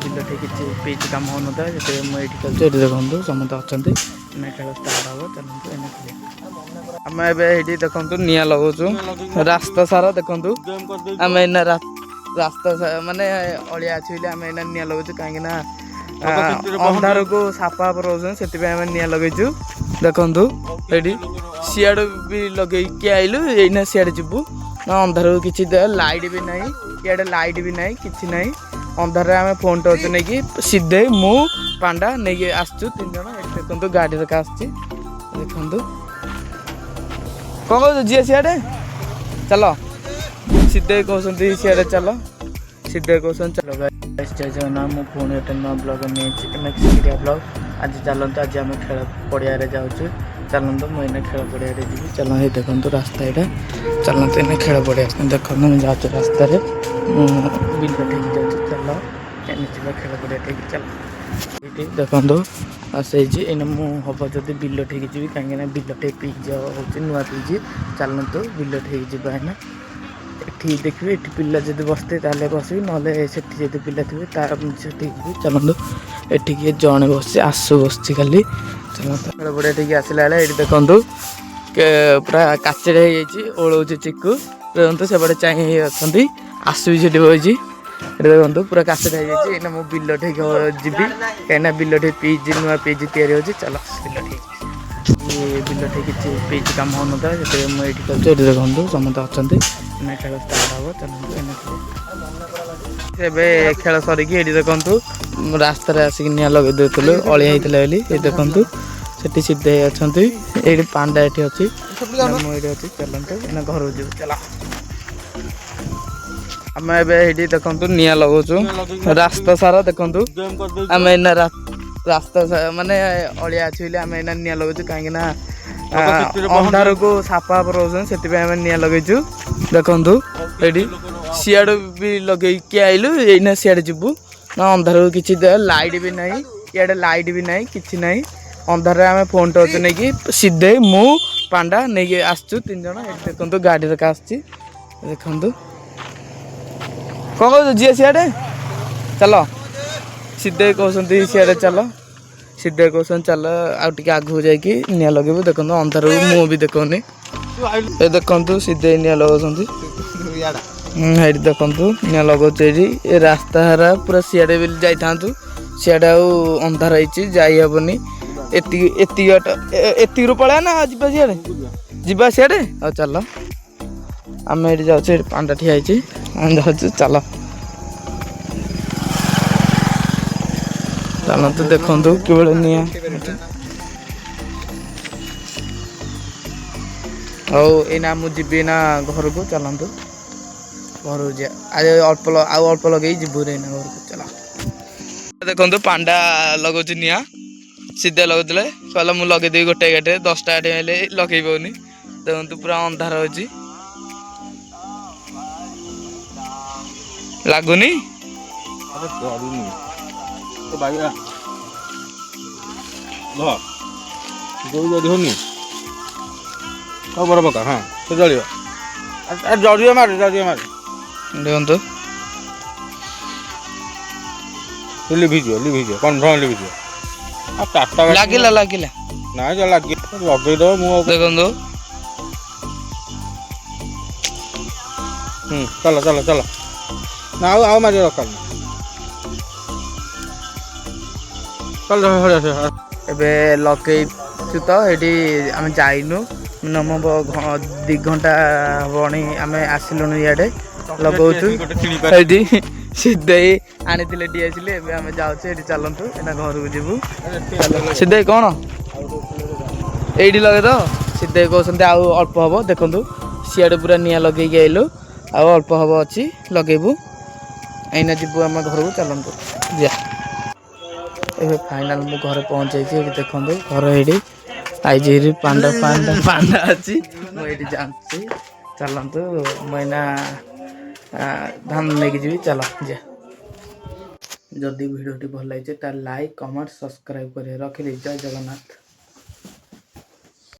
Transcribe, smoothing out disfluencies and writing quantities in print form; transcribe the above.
Bill किसी pitch कम हो ना से मुझे ये देखो समस्त अच्छा खेल स्टार्ट हम चलते आम ए देखु निआ लगुचु रास्ता सारा देखु आम एना रास्ता माने अलिया अच्छी आम एना निआ लगुचु कहीं अंधार को साफा रोज से निआ लगेचु देखु ये सियाड़ भी लगे आइलु यही सियाड़े जीवु अंधार किसी लाइट भी ना इे लाइट भी ना कि ना अंधार आम फोन टच नहीं कि सीधे मु पांडा नहीं आसचु 3 जन देखो गाड़ी रखा आसची देखु कौन कह जी सियाड़े चल सीधे कहते सियाड़े चल सीधे कहते चलो जय ना मु पुणी गोटे नुआ ब्लग नहीं ब्लग आज चलते आज आम खेल पड़िया जाऊँ चलते मुझे खेल पड़िया जी चल ये देखो रास्ता यहाँ चलते इन्हें खेल पड़िया देखो मुझे जाऊँ रास्त बिल ठीक जाऊँ चल एने खेल पड़िया ठीक चल ये देखो आसे इन हम जब बिल ठीक जी कहीं बिल ठीक पिज हो नुआ पिज चलतु बिल ठीक जाना ये देखिए ये पिला जब बसते बस ना पिला थे ठीक चलतु ये जड़े बस आसु बस खाली चलते खेल पड़िया ठीक आसला ये देखु पूरा काचड़े ओलौचे चिकू देखते सेपटे चाहे अच्छा आसु भी बजी ये देखो पूरा काचड़ा हो मो बिल ठीक जी कहीं बिल ठीक पिज नुआ पिज या चल बिल ठीक ये बिल ठीक किसी पिच कम हो ना से मुझे ये देखो समस्त अच्छा खेल स्टार्ट हम चलते खेल सरिकी ये देखु रास्त आसिक निआ लगे देलु अलिया होता ये देखु से सीधे अच्छा ये पांडा ये अच्छी मुझे अच्छी चलते एना घर जीव चला आम ए देखु निआ लगुचु रास्ता सारा देखु आम एना रास्ता माने अलिया अच्छी आम एना निआ लगुचु कहीं अंधार को साफा रोज से निआ लगेचु देखु ये सियाड़ भी लगे आइलु यही सियाड़े जीवु ना अंधार किसी लाइट भी ना इे लाइट भी ना कि ना अंधार आम फोन टच नहीं कि सीधे मु पांडा नहीं आसचु 3 जन देखो गाड़ी रखा आसची देखु कौन कह जी सियाड़े चल सीधे कहते सियाड़े चल सीधे कहते चल आगे आगू जाकि निआ लगे देखो अंधार मुँह भी देखनी ये देखु सीधे निआ लगे ये देखु निआ लगे ये रास्ता हारा पूरा सियाड़े भी जाता सियाड़े अंधार होनी एति पड़ा ना जी सियाड़े जीवा सियाड़े आ चल आम ये जाऊँ पांडा ठिया जाऊँ चल चलते देखु कि निआ एना मुझे ना घर को चलतु घर आज अल्प लगे जीवु घर को चला देखो पांडा लगुच निआ सीधे लगुले कहला मुझे लगेदेवी गोटे गाटे 10टा गाटे लगे पाऊनी देखो पूरा अंधार अच्छी लगुनि बड़ पका हाँ तो जलियो जड़िए मारे देखो लिभिज कन्फर्म लिभिज लगिला लगिला ना जो लगे लगेद देखो चलो चलो चलो ना आउ मारे दरकार चल एबे लगे तो ये आम जाइनु नम 2 घंटा हबनी आम आसिलुन इे लगौचु सीधे आनी डीएसएल आम जाऊँ चलतु एना घर को जीवु सीधे कौन ये लगे तो सीधे कहते आउ अल्प हम देखु सियाड़े पूरा निआ लगे आइलु आउ अल्प हम अच्छी लगेबू एना जीवु आम घर को चलतु जा ए फाइनाल मु घर पहुँचे देखो घर ये आई पांडा पांडा पांडा अच्छी मुझे जानती चलतु मुना धान लेके जी चल जा जदि भिडियो भल लगे लाइक कमेंट सब्सक्राइब कर रखिली जय जगन्नाथ।